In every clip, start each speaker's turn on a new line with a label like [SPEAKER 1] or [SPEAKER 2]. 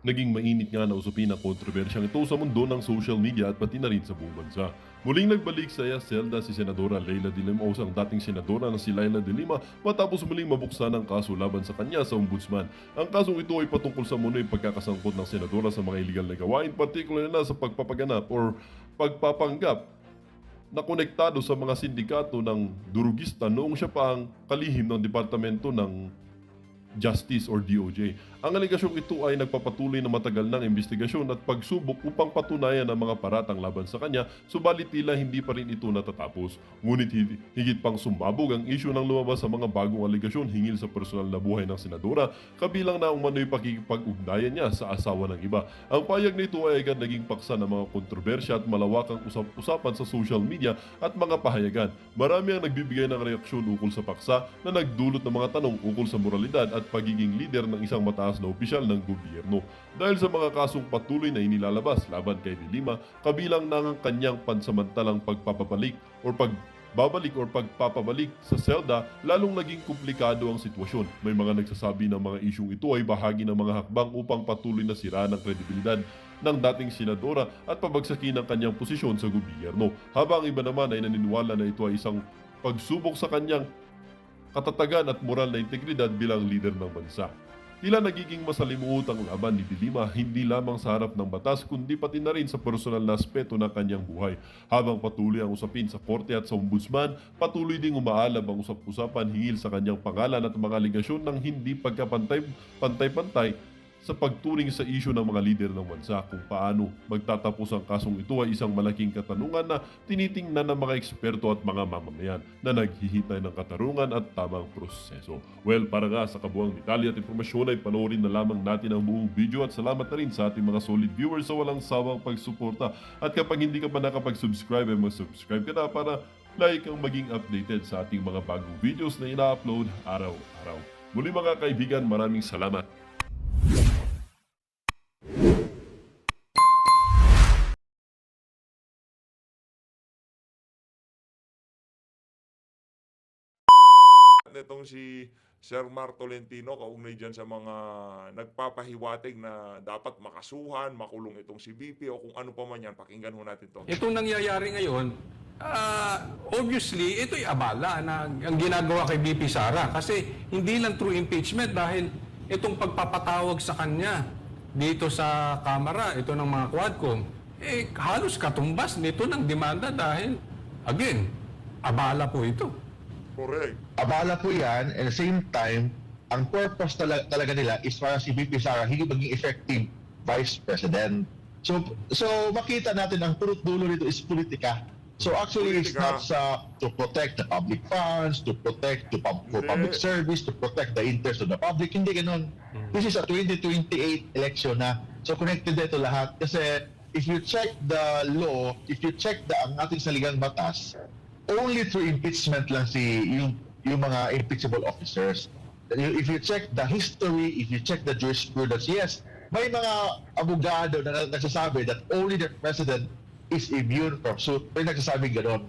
[SPEAKER 1] Naging mainit nga na usapin ang kontrobersyang ito sa mundo ng social media at pati na rin sa buong bansa. Muling nagbalik sa Zelda si Senadora Leila de Lima o ang dating senadora na si Leila de Lima matapos muling mabuksan ang kaso laban sa kanya sa ombudsman. Ang kasong ito ay patungkol sa munoy pagkakasangkot ng senadora sa mga iligal na gawain, particular na sa pagpapaganap or pagpapanggap na konektado sa mga sindikato ng durugista noong siya pa ang kalihim ng Departamento ng Justice or DOJ. Ang aligasyong ito ay nagpapatuloy na matagal ng investigasyon at pagsubok upang patunayan ang mga paratang laban sa kanya, subalit tila hindi pa rin ito natatapos. Ngunit higit pang sumabog ang isyu ng lumabas sa mga bagong aligasyon hingil sa personal na buhay ng senadora, kabilang na umano'y pakikipag-ugnayan niya sa asawa ng iba. Ang payag nito ay agad naging paksa ng mga kontrobersya at malawakang usapan sa social media at mga pahayagan. Marami ang nagbibigay ng reaksyon ukol sa paksa na nagdulot ng mga tanong ukol sa moralidad at pagiging leader ng isang mataas na opisyal ng gobyerno. Dahil sa mga kasong patuloy na inilalabas laban kay De Lima, kabilang na ang kanyang pansamantalang pagpapabalik sa selda, lalong naging komplikado ang sitwasyon. May mga nagsasabi na mga isyong ito ay bahagi ng mga hakbang upang patuloy na siraan ang kredibilidad ng dating senadora at pabagsakin ang kanyang posisyon sa gobyerno. Habang iba naman ay naniniwala na ito ay isang pagsubok sa kanyang katatagan at moral na integridad bilang leader ng bansa. Tila nagiging masalimuot ang laban ni De Lima hindi lamang sa harap ng batas kundi pati na rin sa personal na aspeto ng kanyang buhay. Habang patuloy ang usapin sa korte at sa ombudsman, patuloy ding umaalab ang usap-usapan hingil sa kanyang pangalan at mga aligasyon ng hindi pagkapantay-pantay sa pagturing sa isyu ng mga lider ng bansa. Kung paano magtatapos ang kasong ito ay isang malaking katanungan na tinitingnan ng mga eksperto at mga mamamayan na naghihintay ng katarungan at tamang proseso. Well, para nga sa kabuang detalye at informasyon ay panoorin na lamang natin ang buong video at salamat na rin sa ating mga solid viewers sa walang sawang pagsuporta. At kapag hindi ka pa nakapag-subscribe ay mag-subscribe ka na para like ang maging updated sa ating mga bagong videos na ina-upload araw-araw. Muli mga kaibigan, maraming salamat.
[SPEAKER 2] Itong si Sir Mar Tolentino kaugnay dyan sa mga nagpapahiwatig na dapat makasuhan, makulong itong si BP o kung ano pa man yan. Pakinggan ho natin to.
[SPEAKER 3] Itong nangyayari ngayon, obviously, ito'y abala na ang ginagawa kay BP Sara. Kasi hindi lang through impeachment dahil itong pagpapatawag sa kanya dito sa Kamara, ito ng mga Quadcom, halos katumbas nito ng demanda dahil, again, abala po ito.
[SPEAKER 2] Correct.
[SPEAKER 4] Abala po yan, at the same time, ang purpose talaga nila is para si VP Sara hindi maging effective Vice President. So makita natin ang punot dulo nito is politika. So actually, it's not to protect the public funds, to protect for public service, to protect the interest of the public. Hindi ganun. This is a 2028 election na. So connected ito lahat. Kasi if you check the law, if you check ang ating saligang batas, only through impeachment lang yung mga impeachable officers. If you check the history, if you check the jurisprudence, yes, may mga abogado na nagsasabi that only the president is immune from suit. May nagsasabing gano'n.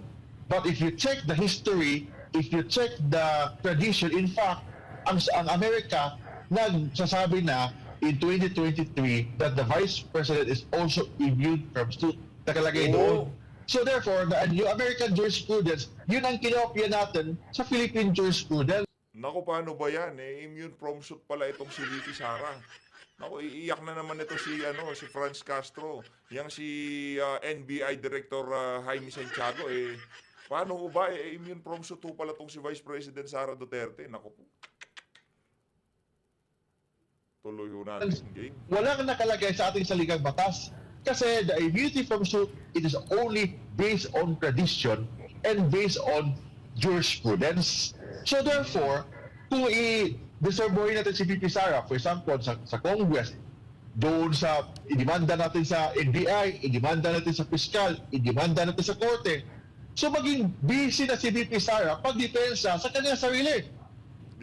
[SPEAKER 4] But if you check the history, if you check the tradition, in fact, ang Amerika nagsasabi na in 2023 that the vice president is also immune from suit. Nakalagay doon. So therefore, yung American jurisprudence, yun ang kinopya natin sa Philippine jurisprudence.
[SPEAKER 2] Naku, paano ba yan? Immune from suit pala itong si VP Sara. Naku, iiyak na naman ito si Franz Castro. Yang si NBI Director Jaime Santiago. Paano ba? Immune from suit pala itong si Vice President Sara Duterte. Naku po. Tuloy ho natin yung game.
[SPEAKER 4] Walang nakalagay sa ating saligang batas. Kasi the immunity from suit, it is only based on tradition and based on jurisprudence. So therefore, kung i-deserbohin natin si VP Sara, for example, sa Congress, doon sa idemanda natin sa NBI, idemanda natin sa Piskal, idemanda natin sa Korte, so maging busy na si VP Sara pagdepensa sa kanyang sarili.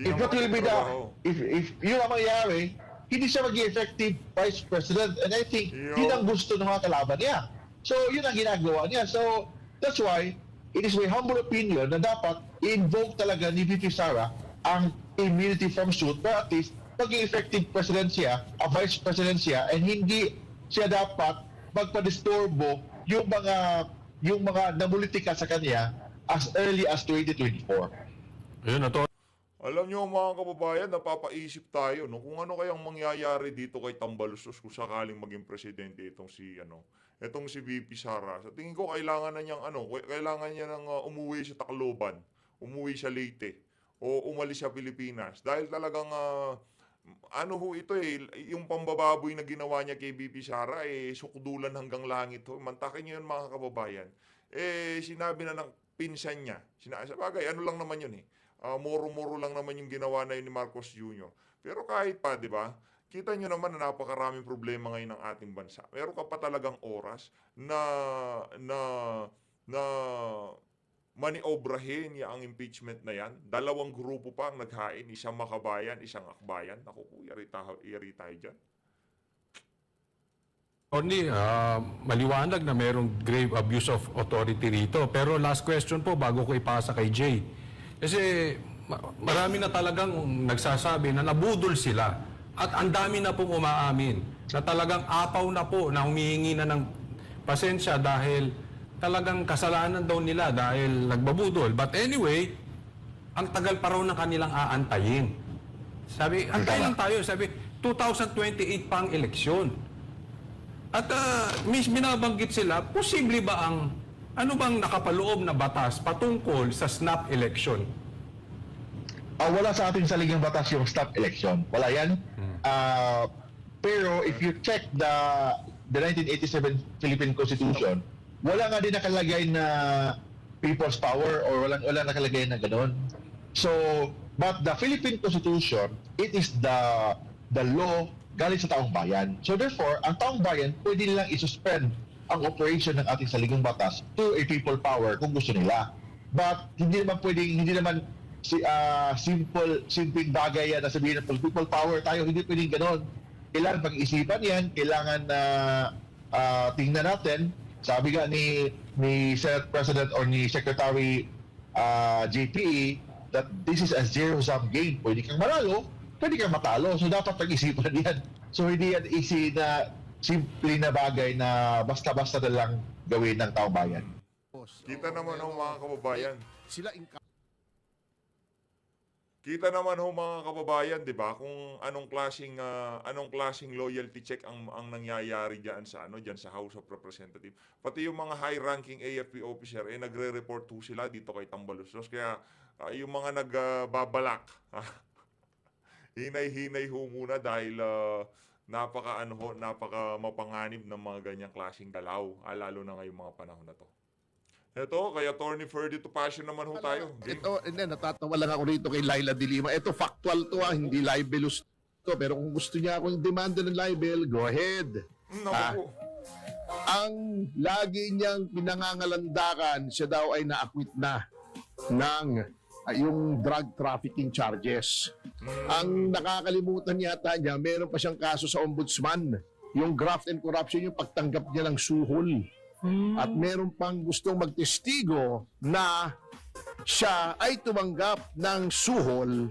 [SPEAKER 4] If yun ang mangyayari, hindi siya maging effective Vice President. And I think yun ang gusto ng mga kalaban niya. So yun ang ginagawa niya. So that's why it is my humble opinion na dapat i-invoke talaga ni VP Sara ang immunity from suit, pero at least maging effective president siya, vice president siya, and hindi siya dapat magpadisturbo yung mga namulitika sa kanya as early as 2024.
[SPEAKER 3] Ayun na to.
[SPEAKER 2] Alam nyo mga kababayan, napapaisip tayo no kung ano kayang mangyayari dito kay Tambaluslos kung sakaling maging presidente itong si VP Sara. Sa tingin ko kailangan niya nang umuwi sa Tacloban, umuwi sa Leyte o umalis sa Pilipinas dahil talagang yung pambababoy na ginawa niya kay VP Sara sukdulan hanggang langit ho. Mantakin niyo yun mga kababayan. Sinabi na ng pinsan niya. Sa bagay, ano lang naman yun muro-muro lang naman yung ginawa na yun ni Marcos Jr. Pero kahit pa, di ba, kita nyo naman na napakaraming problema ngayon ng ating bansa. Meron ka pa talagang oras na maniobrahin ang impeachment na yan. Dalawang grupo pa ang naghain, isang makabayan, isang akbayan. Naku po, yari tayo dyan.
[SPEAKER 3] Only, maliwanag na merong grave abuse of authority rito. Pero last question po bago ko ipasa kay Jay. Kasi marami na talagang nagsasabi na nabudol sila. At ang dami na pong umaamin na talagang apaw na po na humihingi na ng pasensya dahil talagang kasalanan daw nila dahil nagbabudol. But anyway, ang tagal pa raw ng kanilang aantayin. Sabi, antay lang tayo. Sabi, 2028 pa ang eleksyon. At binabanggit sila, posible ba ano bang nakapaloob na batas patungkol sa snap election?
[SPEAKER 4] Wala sa ating saligang batas yung snap election. Wala yan. Pero if you check the 1987 Philippine Constitution, wala nga din nakalagay na people's power or wala nakalagay na gano'n. So, but the Philippine Constitution, it is the law galing sa taong bayan. So therefore, ang taong bayan pwede nilang isuspend ang operation ng ating saligang batas to a people power kung gusto nila. But hindi naman simpleng bagay yan na sabihin ng people power tayo, hindi pwedeng gano'n. Kailangan pag-isipan yan, kailangan na tingnan natin. Sabi nga ni Senate President or ni Secretary JPE that this is a zero-sum game. Pwede kang manalo, pwede kang matalo. So dapat pag-isipan yan. So hindi yan easy na simple na bagay na basta-basta na lang gawin ng taong bayan.
[SPEAKER 2] Kita naman ho mga kababayan. Kita naman ho mga kababayan, 'di ba? Kung anong klaseng loyalty check ang nangyayari diyan sa House of Representatives. Pati yung mga high-ranking AFP officer nagre-report ho sila dito kay Tambaluslos. Kaya yung mga nagbabalak hinay-hinay ho muna dahil napaka mapanganib ng mga ganyang klaseng galaw, lalo na ngayong mga panahon na to. Ito, kay Attorney Ferdy Topacio naman ho tayo.
[SPEAKER 5] Ito, natatawa lang ako rito kay Laila de Lima. Ito, factual to hindi libelous to. Pero kung gusto niya akong demanda ng libel, go ahead.
[SPEAKER 2] Naku po.
[SPEAKER 5] Ang lagi niyang pinangangalandakan, siya daw ay na-acquit na ng yung drug trafficking charges. Ang nakakalimutan yata niya, meron pa siyang kaso sa ombudsman. Yung graft and corruption, yung pagtanggap niya ng suhol. At meron pang gustong magtestigo na siya ay tumanggap ng suhol.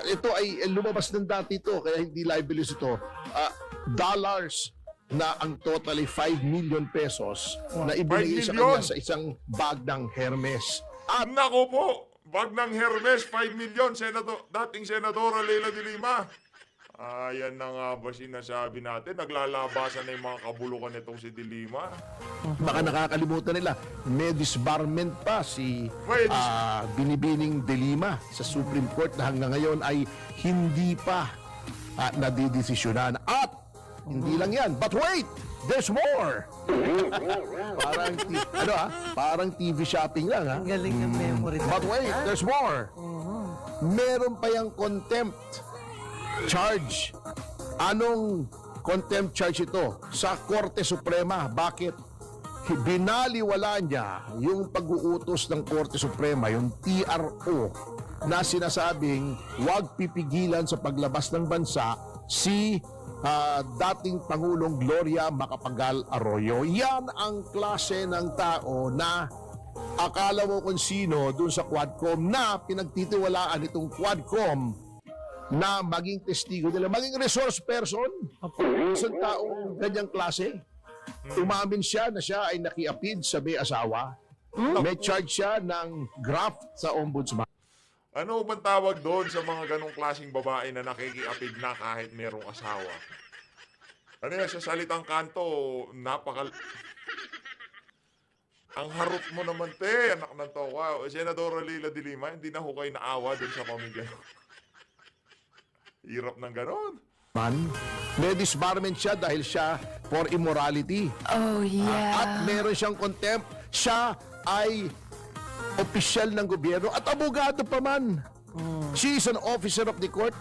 [SPEAKER 5] Ito ay lumabas ng dati ito, kaya hindi libelous ito. Dollars na ang totally 5 million pesos na ibinigay sa kanya sa isang bag ng Hermes.
[SPEAKER 2] At nako po, bag ng Hermes, 5 million, dating Senadora Leila de Lima. Ayan na nga ba sinasabi natin, naglalabasan na yung mga kabulukan nitong si de Lima.
[SPEAKER 5] Baka nakakalimutan nila, may disbarment pa si Binibining de Lima sa Supreme Court na hanggang ngayon ay hindi pa nadidesisyonan. At hindi lang yan, but wait! There's more! Parang TV shopping lang, ha?
[SPEAKER 6] Galing ng memory.
[SPEAKER 5] But wait, there's more! Meron pa yung contempt charge. Anong contempt charge ito? Sa Korte Suprema. Bakit? Binaliwala niya yung pag-uutos ng Korte Suprema, yung TRO, na sinasabing huwag pipigilan sa paglabas ng bansa si dating Pangulong Gloria Macapagal Arroyo. Yan ang klase ng tao na akala mo kung sino dun sa Quadcom na pinagtitiwalaan itong Quadcom na maging testigo nila, maging resource person. Isang taong ganyang klase. Umamin siya na siya ay nakiapid sa may asawa. May charge siya ng graft sa ombudsman.
[SPEAKER 2] Ano bang tawag doon sa mga ganong klaseng babae na nakikiapid na kahit merong asawa? Ano yan, sa salitang kanto, ang harot mo naman, te, anak ng towa. Senadora Leila de Lima, hindi na ho kayo naawa dun sa pamilya. Hirap ng ganon.
[SPEAKER 5] May disbarment siya dahil siya for immorality.
[SPEAKER 6] Oh, yeah.
[SPEAKER 5] At meron siyang contempt. Siya ay opisyal ng gobyerno at abogado pa man. She is an officer of the court.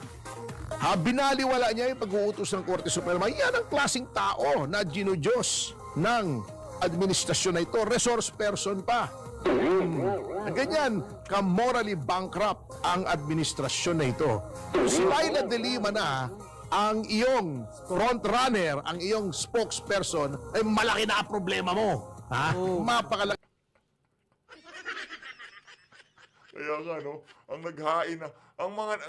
[SPEAKER 5] Binaliwala niya yung pag-uutos ng Korte Suprema. Yan ang klaseng tao na ginudiyos ng administrasyon na ito. Resource person pa. Ganyan, ka-morally bankrupt ang administrasyon na ito. Si Leila de Lima na ang iyong frontrunner, ang iyong spokesperson, ay malaki na problema mo. Ha? Mapakalaki.
[SPEAKER 2] Kaya nga, no, ang naghain na,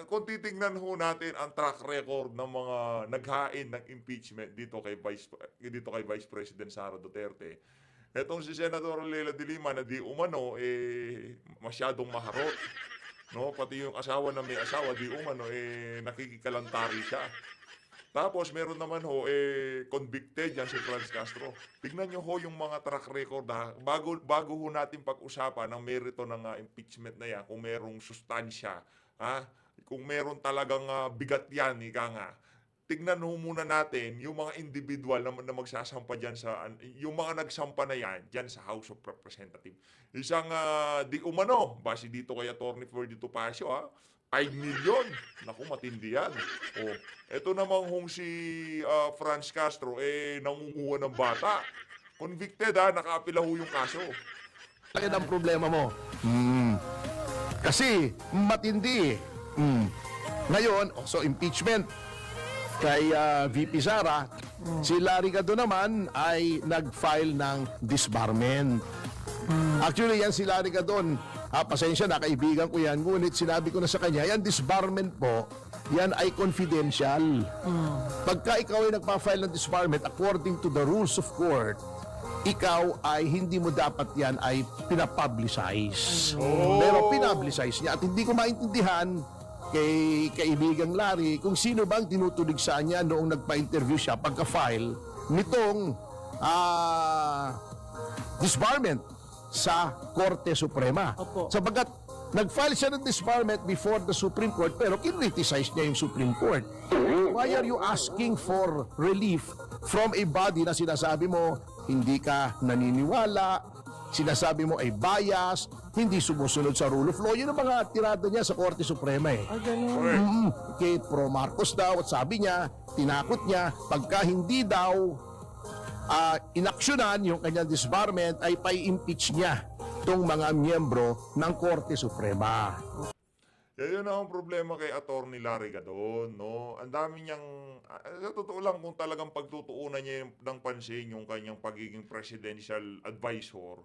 [SPEAKER 2] kung titingnan ho natin ang track record ng mga naghain ng impeachment dito kay Vice President Sara Duterte, etong si Senador Leila de Lima na di umano, masyadong maharot. No, pati yung asawa na may asawa, di umano, nakikikalantari siya. Tapos meron naman ho, convicted yan si Franz Castro. Tignan nyo ho yung mga track record ha. Bago ho natin pag-usapan ang merito ng impeachment na yan, kung merong sustansya, ha? Kung meron talagang bigat yan, ika nga. Tignan ho muna natin yung mga individual na magsasampa dyan yung mga nagsampa na yan dyan sa House of Representatives. Isang di umano, base dito kay Atty. Ferdy Topacio, 5 million. Naku, matindi yan. O, eto namang hong si Franz Castro, nangunguha ng bata. Convicted nakaapila ho yung kaso.
[SPEAKER 5] Yan ang problema mo. Kasi matindi. Ngayon, so impeachment kay VP Sara, si Larry Gadon naman ay nag-file ng disbarment. Actually, yan si Larry Gadon. Pasensya na, kaibigan ko yan. Ngunit sinabi ko na sa kanya, yan disbarment po, yan ay confidential. Pagka ikaw ay nagpa-file ng disbarment, according to the rules of court, ikaw ay hindi mo dapat yan ay pinapublicize. Pero pinapublicize niya. At hindi ko maintindihan kay kaibigang Larry kung sino bang tinutulig sa niya noong nagpa-interview siya pagka-file nitong disbarment sa Korte Suprema. Sabagat nag-file siya ng disbarment before the Supreme Court pero kinriticize niya yung Supreme Court. Why are you asking for relief from a body na sinasabi mo hindi ka naniniwala, sinasabi mo ay bias, hindi sumusunod sa rule of law? Yun ang mga tirada niya sa Korte Suprema eh. Kay pro Marcos daw at sabi niya, tinakot niya, pagka hindi daw inaksyonan yung kanyang disbarment ay pa-impeach niya itong mga miyembro ng Korte Suprema.
[SPEAKER 2] Yun ang problema kay Atty. Larry Gadon, no? Ang dami niyang, sa totoo lang, kung talagang pagtutuunan niya ng pansin yung kanyang pagiging presidential advisor,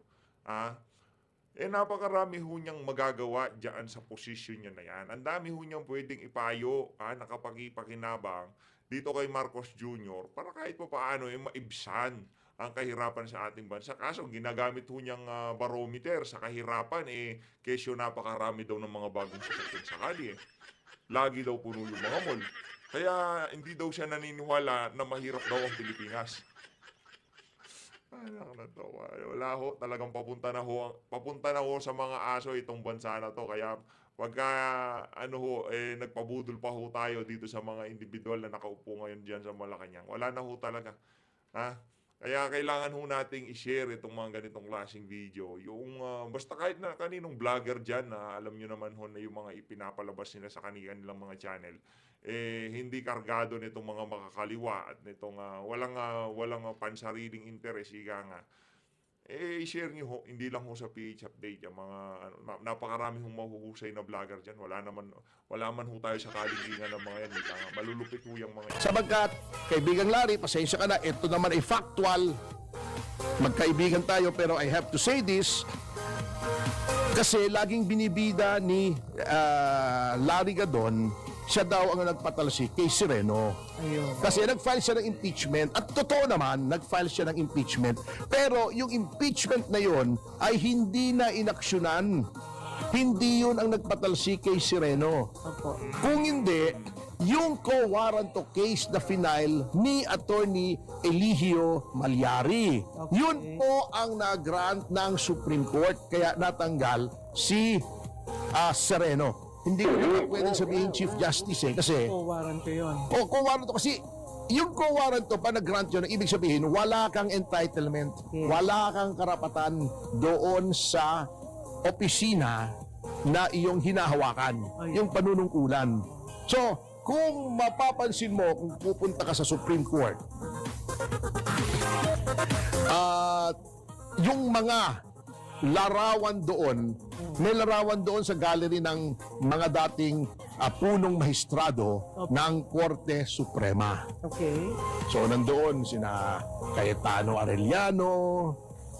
[SPEAKER 2] napakarami ho niyang magagawa dyan sa posisyon niya na yan. Ang dami ho niyang pwedeng ipayo, nakapag-ipakinabang dito kay Marcos Jr. para kahit pa paano maibsan ang kahirapan sa ating bansa. Kaso ginagamit ho niyang barometer sa kahirapan, kesyo napakarami daw ng mga bagong sasakyan sa kalye. Lagi daw puno yung mga mall. Kaya hindi daw siya naniniwala na mahirap daw ang Pilipinas. Wala ho, talagang papunta na ho sa mga aso itong bansa na to. Kaya pagka nagpabudol pa ho tayo dito sa mga individual na nakaupo ngayon diyan sa Malacanang, wala na ho talaga. Kaya kailangan ho nating i-share itong mga ganitong klaseng video. Yung basta kahit na kaninong vlogger diyan na alam niyo naman ho na yung mga ipinapalabas nila sa kanilang mga channel, hindi kargado nitong mga makakaliwa at nitong walang pansariling interest, ika nga. I-share niyo ho, hindi lang ho sa PH Update, yung mga napakarami hong mahuhusay na vlogger diyan. Wala man ho tayo sa kaliglingan ng mga yan, malulupit ho yung mga yan.
[SPEAKER 5] Sabagkat, kaibigang Larry, pasensya ka na, ito naman ay factual. Magkaibigan tayo pero I have to say this kasi laging binibida ni Larry Gadon siya daw ang nagpatalsik kay Sereno.
[SPEAKER 6] Ayun.
[SPEAKER 5] Kasi nag-file siya ng impeachment at totoo naman, nag-file siya ng impeachment. Pero yung impeachment na yon ay hindi na inaksyonan. Hindi yun ang nagpatalsik kay Sereno.
[SPEAKER 6] Opo.
[SPEAKER 5] Kung hindi, yung co-warranto case na final ni Attorney Eligio Malyari. Yun po ang nag-grant ng Supreme Court kaya natanggal si Sereno. Hindi ko naman pwedeng sabihin Chief Justice kasi
[SPEAKER 6] Warrant ko yun.
[SPEAKER 5] co-warranto kasi yung co-warranto pa nag-grant yun, ibig sabihin wala kang entitlement,
[SPEAKER 6] Yes.
[SPEAKER 5] wala kang karapatan doon sa opisina na iyong hinahawakan,
[SPEAKER 6] Ay.
[SPEAKER 5] yung panunungkulan. So, kung mapapansin mo, kung pupunta ka sa Supreme Court, yung mga larawan doon, may larawan doon sa gallery ng mga dating punong mahistrado ng Korte Suprema.
[SPEAKER 6] Okay.
[SPEAKER 5] So nandoon sina Cayetano Arellano,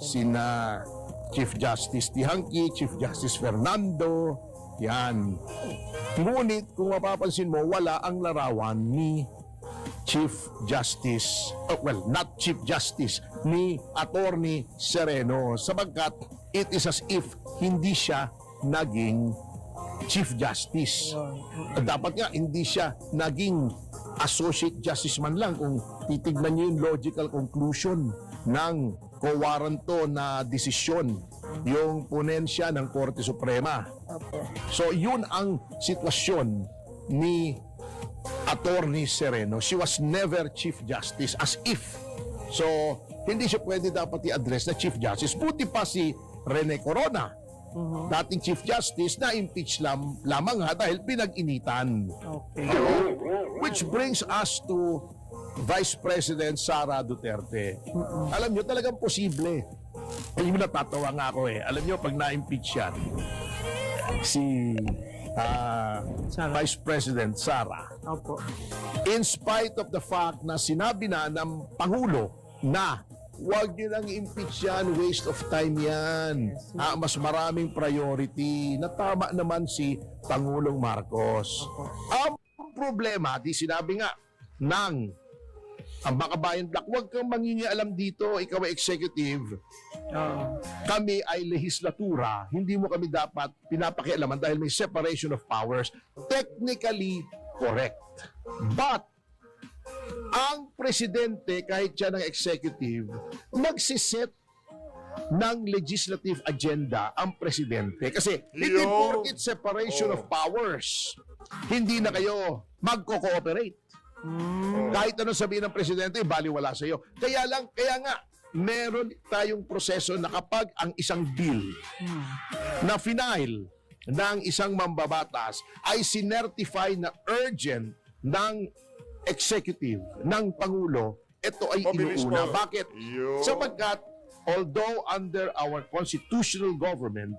[SPEAKER 5] sina Chief Justice Tihanki, Chief Justice Fernando, yan. Ngunit kung mapapansin mo, wala ang larawan ni Chief Justice, not Chief Justice, ni Attorney Sereno sapagkat it is as if hindi siya naging Chief Justice. Dapat nga hindi siya naging Associate Justice man lang kung titignan niyo yung logical conclusion ng co-warranto na desisyon yung ponensya ng Korte Suprema.
[SPEAKER 6] Opo.
[SPEAKER 5] So yun ang sitwasyon ni Attorney Sereno. She was never Chief Justice as if. So hindi siya pwede dapat i-address na Chief Justice. Buti pa si Rene Corona, dating Chief Justice, na impeach lamang nga dahil pinag-initan.
[SPEAKER 6] Okay.
[SPEAKER 5] Which brings us to Vice President Sara Duterte. Alam nyo, talagang posible. Alam nyo, natatawa nga ako eh. Alam nyo, pag na-impeach yan, si
[SPEAKER 6] Sara.
[SPEAKER 5] Vice President Sara,
[SPEAKER 6] Opo.
[SPEAKER 5] in spite of the fact na sinabi na ng Pangulo na huwag nyo nang impeach yan, waste of time yan. Mas maraming priority. Natama naman si Pangulong Marcos. Ang problema, di sinabi nga ng ang Bakabayan Black, huwag kang mangingialam dito, ikaw ay executive. Kami ay lehislatura, hindi mo kami dapat pinapakialaman dahil may separation of powers. Technically correct. But ang presidente, kahit siya ng executive, magsiset ng legislative agenda ang presidente. Kasi hindi
[SPEAKER 2] Yo.
[SPEAKER 5] porket separation of powers, hindi na kayo magko-cooperate. Kahit anong sabihin ng presidente, baliwala sa iyo. Kaya nga, meron tayong proseso na kapag ang isang bill na final ng isang mambabatas ay sinertify na urgent ng executive, ng Pangulo, ito ay
[SPEAKER 2] Mabilis
[SPEAKER 5] inuuna.
[SPEAKER 2] po.
[SPEAKER 5] Bakit?
[SPEAKER 2] Yo.
[SPEAKER 5] Sapagkat, although under our constitutional government,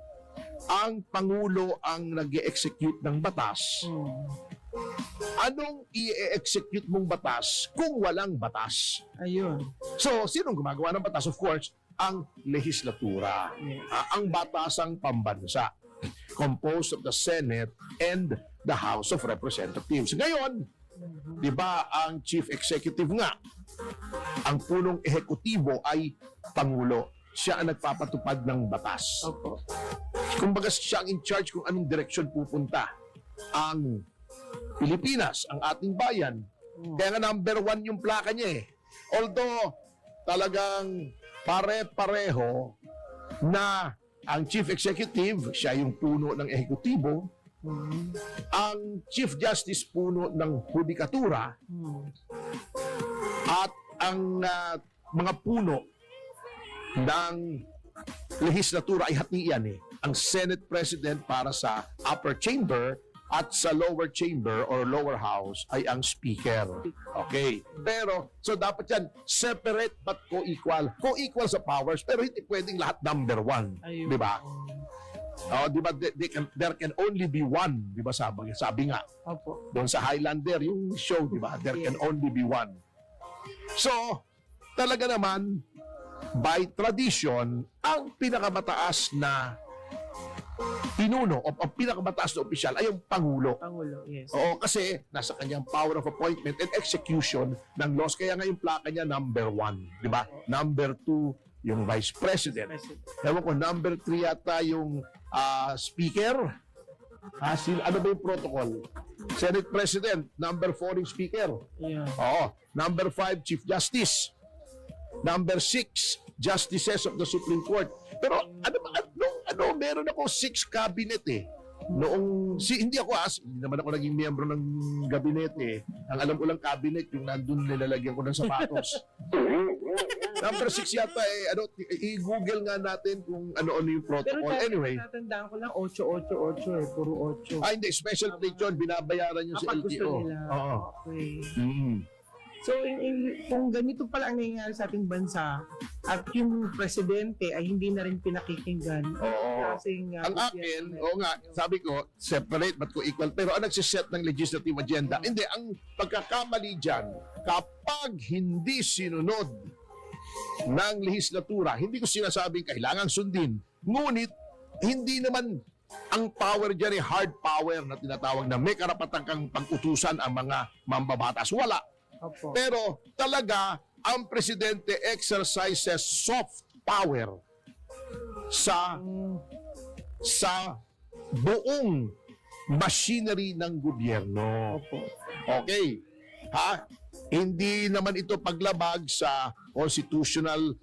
[SPEAKER 5] ang Pangulo ang nag-execute ng batas, anong i-execute mong batas kung walang batas?
[SPEAKER 6] Ayun.
[SPEAKER 5] So, sinong gumagawa ng batas? Of course, ang lehislatura. Ang batasang pambansa. Composed of the Senate and the House of Representatives. Ngayon, di ba ang chief executive nga, ang punong ehekutibo ay Pangulo. Siya ang nagpapatupad ng batas.
[SPEAKER 6] Opo.
[SPEAKER 5] Kumbaga siya ang in charge kung anong direksyon pupunta ang Pilipinas, ang ating bayan. Kaya nga number 1 yung plaka niya eh. Although talagang pare-pareho na ang chief executive, siya yung puno ng ehekutibo, ang chief justice puno ng hudikatura, at ang mga puno ng lehislatura ay hatian eh. Ang Senate President para sa upper chamber at sa lower chamber or lower house ay ang speaker. Okay. Pero, so dapat yan, separate but co-equal. Co-equal sa powers, pero hindi pwedeng lahat number 1.
[SPEAKER 6] Ayun.
[SPEAKER 5] Di ba? Oh, di ba? There can only be one. Di ba sabi nga,
[SPEAKER 6] Opo.
[SPEAKER 5] doon sa Highlander, yung show, di ba? There can only be one. So, talaga naman, by tradition, ang pinakamataas na pinuno o pinakamataas na opisyal ay yung Pangulo.
[SPEAKER 6] Pangulo, yes.
[SPEAKER 5] Oo, kasi nasa kanyang power of appointment and execution ng laws. Kaya nga yung plaka niya, number 1. Di ba? Number 2, yung Vice President.
[SPEAKER 6] President.
[SPEAKER 5] Ewan ko, number 3 yata yung Speaker. Ano ba yung protocol? Senate President. Number 4 yung Speaker.
[SPEAKER 6] Yeah.
[SPEAKER 5] Oo. Number 5, Chief Justice. Number 6, Justices of the Supreme Court. Pero meron ako 6 cabinet eh. Hindi naman ako naging miyembro ng gabinete eh. Ang alam ko lang cabinet, yung nandun nilalagyan ko ng sapatos. Number 6 yata eh, i-google nga natin kung ano-ano yung
[SPEAKER 6] Pero
[SPEAKER 5] protocol. Anyway,
[SPEAKER 6] tatandaan ko lang 888 eh. Puro 8.
[SPEAKER 5] hindi, special plate yun, binabayaran yun sa
[SPEAKER 6] Kapag gusto
[SPEAKER 5] LTO.
[SPEAKER 6] nila.
[SPEAKER 5] Oo.
[SPEAKER 6] Okay.
[SPEAKER 5] Mm.
[SPEAKER 6] So, kung ganito pala ang nangyayari sa ating bansa at yung presidente ay hindi na rin pinakikinggan.
[SPEAKER 5] Oo.
[SPEAKER 6] Kasing,
[SPEAKER 5] Ang akin, sabi ko, separate but co-equal. Pero ang nagsiset ng legislative agenda, hindi, ang pagkakamali dyan, kapag hindi sinunod ng legislatura, hindi ko sinasabing kailangan sundin, ngunit hindi naman ang power dyan ay hard power na tinatawag na may karapatan kang pag-utusan ang mga mambabatas. Wala.
[SPEAKER 6] Opo.
[SPEAKER 5] Pero talaga, ang presidente exercises soft power sa buong machinery ng gobyerno.
[SPEAKER 6] Opo.
[SPEAKER 5] Okay. Hindi naman ito paglabag sa constitutional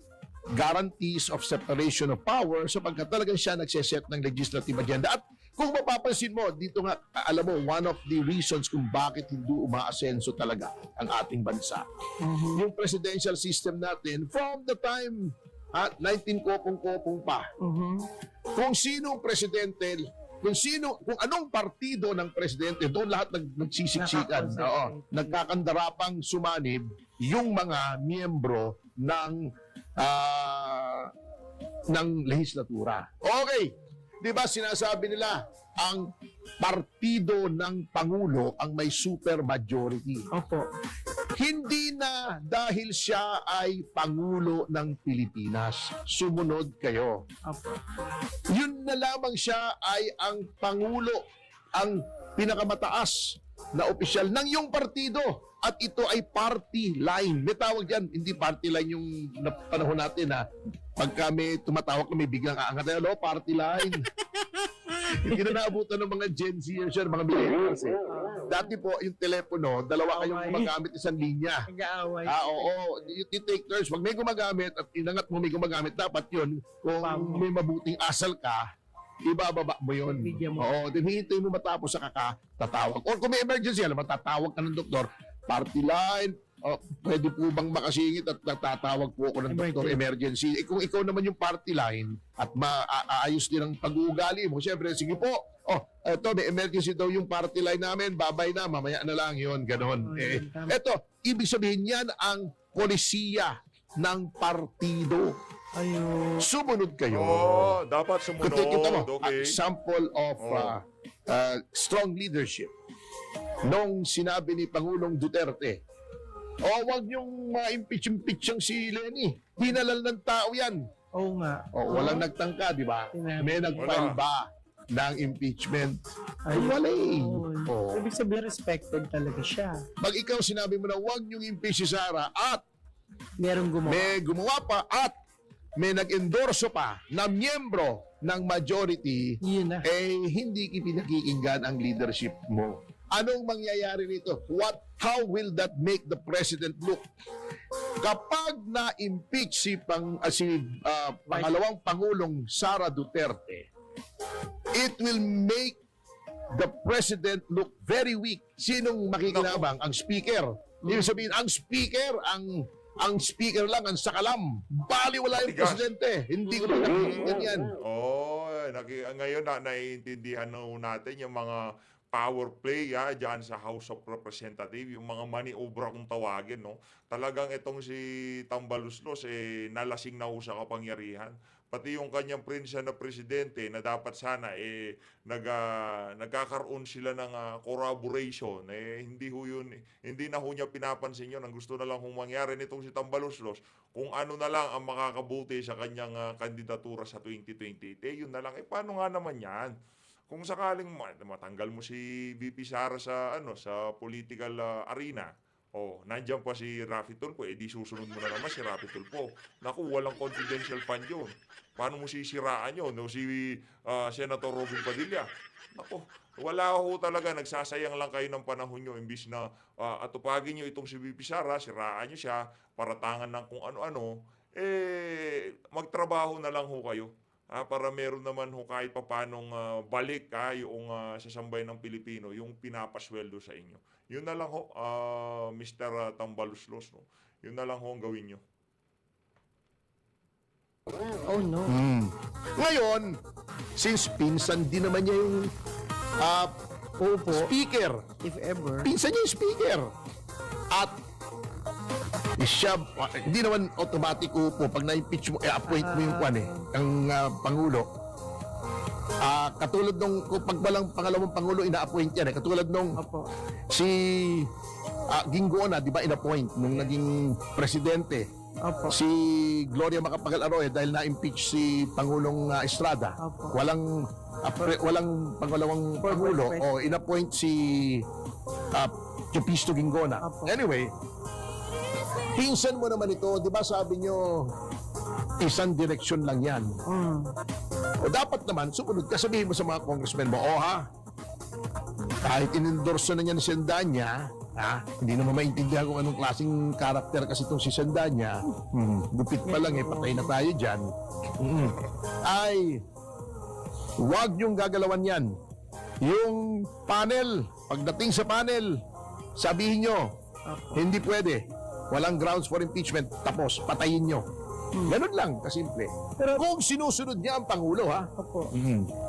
[SPEAKER 5] guarantees of separation of power sapagkat talagang siya nagseset ng legislative agenda. At kung mapapansin mo, dito nga, alam mo, one of the reasons kung bakit hindi umaasenso talaga ang ating bansa. Yung presidential system natin, from the time 19 kopong-kopong pa, kung sinong presidente, kung anong partido ng presidente, doon lahat nagsisiksikan. Oo, nagkakandarapang sumanib yung mga miyembro ng legislatura. Okay. 'Di ba sinasabi nila ang partido ng Pangulo ang may super majority.
[SPEAKER 6] Opo.
[SPEAKER 5] Hindi na dahil siya ay Pangulo ng Pilipinas. Sumunod kayo.
[SPEAKER 6] Opo.
[SPEAKER 5] Yun na lamang siya ay ang Pangulo, ang pinakamataas na opisyal ng iyong partido. At ito ay party line. May tawag dyan, hindi party line yung panahon natin na pagka may tumatawag kami, biglang aangat. Hello, party line. Hindi na naabutan ng mga Gen Zers, mga millennials eh. Dati po, yung telepono, dalawa kayong gumagamit isang linya.
[SPEAKER 6] Nag-aaway.
[SPEAKER 5] Oo. You take turns. Pag may gumagamit at inangat mo may gumagamit, dapat yun, kung may mabuting asal ka, ibababa mo yun.
[SPEAKER 6] Bigyan mo.
[SPEAKER 5] Oo. Then hihintay mo matapos sa tatawag. Or kung may emergency, alam mo, tatawag ka ng doktor, party line, pwede po bang makasingit at tatawag po ako ng doktor emergency. Kung ikaw naman yung party line at maayos din ang pag-uugali mo, syempre, sige po, eto, may emergency daw yung party line namin, babay na, mamaya na lang yun, ganon. Eto, ibig sabihin yan ang polisiya ng partido.
[SPEAKER 6] Ayun.
[SPEAKER 5] Sumunod kayo.
[SPEAKER 2] Dapat sumunod.
[SPEAKER 5] Kita mo,
[SPEAKER 2] Okay.
[SPEAKER 5] example of strong leadership. Nung sinabi ni Pangulong Duterte, wag niyong ma-impeach yung si Lenny. Hinalal ng tao yan.
[SPEAKER 6] Oo nga.
[SPEAKER 5] Walang nagtangka, di ba?
[SPEAKER 6] Sinabi.
[SPEAKER 5] May nag-file ba ng impeachment?
[SPEAKER 6] Ayun.
[SPEAKER 5] Wala eh.
[SPEAKER 6] Ibig sabihin, respected talaga siya.
[SPEAKER 5] Pag ikaw sinabi mo na wag niyong impeach si Sara at
[SPEAKER 6] Merong gumawa.
[SPEAKER 5] may gumawa pa at may nag-endorso pa na miyembro ng majority,
[SPEAKER 6] Yun na.
[SPEAKER 5] hindi pinakikinggan ang leadership mo. Anong mangyayari nito? How will that make the president look? Kapag na-impeach si pangalawang Pangulong Sara Duterte, it will make the president look very weak. Sinong makikinabang? Ang speaker. Ibig sabihin, ang speaker lang, ang sakalam. Baliwala yung
[SPEAKER 2] Matigas.
[SPEAKER 5] presidente. Hindi ko nakikinggan yan.
[SPEAKER 2] Ngayon naiintindihan na natin yung mga power play dyan sa House of Representatives, yung mga maniobra kung tawagin, no? Talagang itong si Tambaluslos, nalasing na ho sa kapangyarihan. pati yung kanyang prinsa na presidente na dapat sana nagkakaroon sila ng corroboration, hindi na ho niya pinapansin yun. Ang gusto na lang hong mangyari nitong si Tambaloslos, kung ano na lang ang makakabuti sa kanyang kandidatura sa 2028, yun na lang. Paano nga naman yan? Kung sakaling matanggal mo si VP Sara sa political arena, nandiyan pa si Raffy Tulfo, di susunod mo na naman si Raffy Tulfo. Naku, walang confidential fund yun. Paano mo sisiraan yun? Si Senator Robin Padilla. Naku, wala ho talaga. Nagsasayang lang kayo ng panahon nyo. Imbis na atupagin nyo itong si VP Sara, siraan nyo siya, paratangan ng kung ano-ano, magtrabaho na lang ho kayo. Para meron naman ho kahit papanong balik yung sasambay ng Pilipino, yung pinapasweldo sa inyo. Yun na lang ho, Mr. Tambaloslos. No? Yun na lang ho ang gawin nyo.
[SPEAKER 6] Oh no.
[SPEAKER 5] Ngayon, since pinsan din naman niya yung
[SPEAKER 6] Opo.
[SPEAKER 5] speaker,
[SPEAKER 6] If ever.
[SPEAKER 5] pinsan niya yung speaker. At siya, hindi naman automatic upo. Pag na-impeach mo, appoint mo yung ang Pangulo. Katulad nung, pag walang pangalawang Pangulo, ina-appoint yan. Katulad nung
[SPEAKER 6] Opo.
[SPEAKER 5] si Gingoona, di ba, in-appoint nung naging presidente.
[SPEAKER 6] Opo.
[SPEAKER 5] Si Gloria Macapagal Arroyo dahil na-impeach si Pangulong Estrada.
[SPEAKER 6] Opo.
[SPEAKER 5] Walang pangalawang Pangulo o in-appoint si Chupisto Gingoona.
[SPEAKER 6] Opo.
[SPEAKER 5] Anyway, pinsan mo naman ito, di ba sabi nyo, isang direksyon lang yan. O dapat naman, sumunod ka, sabihin mo sa mga congressmen mo, kahit in-endorse na niya ni Sendanya, hindi naman maintindihan kung anong klaseng karakter kasi itong si Sendanya, gupit pa lang patay na tayo dyan, ay, huwag niyong gagalawan yan. Yung panel, pagdating sa panel, sabihin nyo, hindi pwede. Walang grounds for impeachment. Tapos, patayin nyo. Ganun lang, kasimple.
[SPEAKER 6] Pero-
[SPEAKER 5] Kung sinusunod niya ang Pangulo,
[SPEAKER 6] Opo.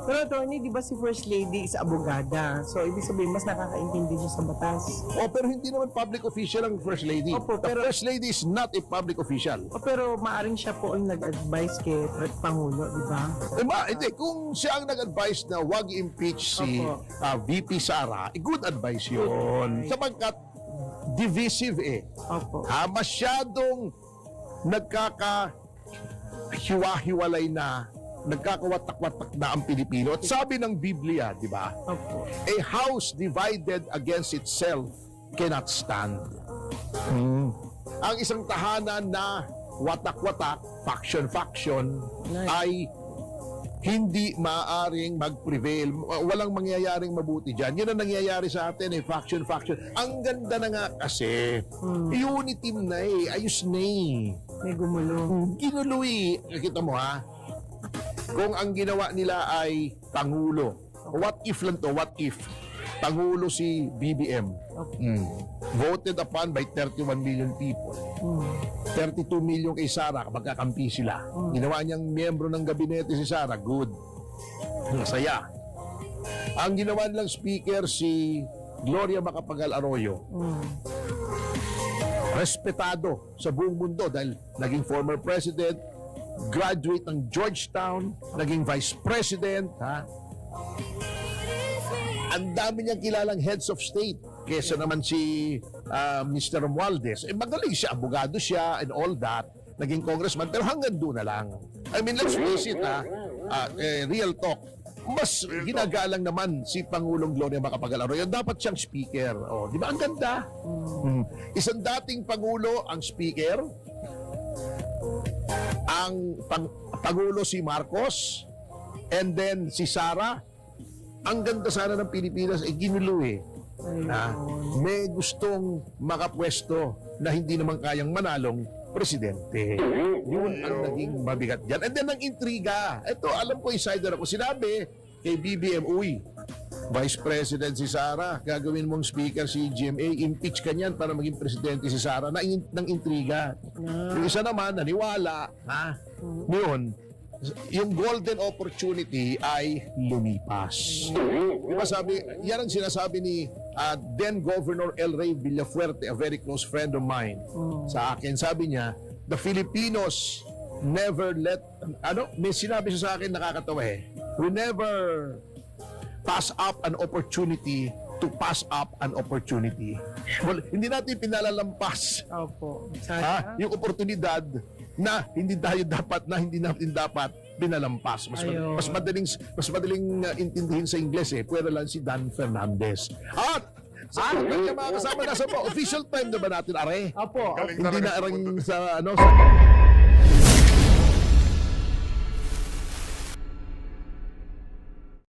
[SPEAKER 6] Pero attorney, di ba si First Lady is abogada? So, ibig sabihin, mas nakakaintindi siya sa batas.
[SPEAKER 5] pero hindi naman public official ang First Lady.
[SPEAKER 6] Opo,
[SPEAKER 5] The
[SPEAKER 6] pero-
[SPEAKER 5] First Lady is not a public official.
[SPEAKER 6] Pero maaring siya po ang nag-advise kay Pangulo, di ba?
[SPEAKER 5] Hindi. Kung siya ang nag-advise na wag impeach si
[SPEAKER 6] Opo.
[SPEAKER 5] VP Sara, good advice yun. Sapagkat divisive
[SPEAKER 6] Opo.
[SPEAKER 5] Masyadong nagkakahiwa-hiwalay na, nagkakawatak-watak na ang Pilipino. At sabi ng Biblia, di ba?
[SPEAKER 6] Opo.
[SPEAKER 5] A house divided against itself cannot stand. Ang isang tahanan na watak-watak, faction-faction, ay hindi maaring mag-prevail. Walang mangyayaring mabuti dyan. Yun ang nangyayari sa atin, faction-faction. Ang ganda na nga kasi, unity na ayos na
[SPEAKER 6] May gumulo.
[SPEAKER 5] Ginulo Nakita mo kung ang ginawa nila ay Pangulo. What if lang to? What if Pangulo si BBM? Voted upon by 31 million people. 32 million kay Sara, magkakampi sila. Ginawa niyang miyembro ng gabinete si Sara, good. Masaya. Ang ginawa nilang speaker si Gloria Macapagal Arroyo, respetado sa buong mundo dahil naging former president, graduate ng Georgetown, naging vice president, Ang dami niyang kilalang heads of state kesa naman si Mr. Romualdez. Magaling siya, abogado siya and all that. Naging congressman, pero hanggang doon na lang. I mean, let's face it, real talk. Mas ginagalang naman si Pangulong Gloria Macapagal Arroyo. Dapat siyang speaker. Di ba? Ang ganda. Isang dating Pangulo ang speaker. Ang Pangulo si Marcos. And then si Sara. Ang ganda sana ng Pilipinas ginulo may gustong makapwesto na hindi naman kayang manalong presidente. Yun ang naging mabigat dyan. And then ang intriga. Ito, alam ko, insider ako. Sinabi kay BBM, Vice President si Sara, gagawin mong speaker si GMA, impeach ka niyan para maging presidente si Sara. Nang intriga. Yung isa naman, naniwala. Yun, yung golden opportunity ay lumipas. Diba sabi, yan ang sinasabi ni then Governor El Rey Villafuerte, a very close friend of mine, sa akin. Sabi niya, the Filipinos never let, may sinabi siya sa akin nakakatawa we never pass up an opportunity to pass up an opportunity. Well, hindi natin pinalalampas
[SPEAKER 6] Opo. Sana.
[SPEAKER 5] yung oportunidad na hindi natin dapat pinalampas.
[SPEAKER 6] Ayun.
[SPEAKER 5] Mas madaling intindihin sa Ingles pwede lang si Dan Fernandez. At sa kanya mga kasama nasa po, official time na ba natin, Are?
[SPEAKER 6] Opo.
[SPEAKER 2] Galing
[SPEAKER 5] Hindi
[SPEAKER 2] talaga
[SPEAKER 5] na
[SPEAKER 2] si
[SPEAKER 5] arang
[SPEAKER 2] Puto.
[SPEAKER 5] sa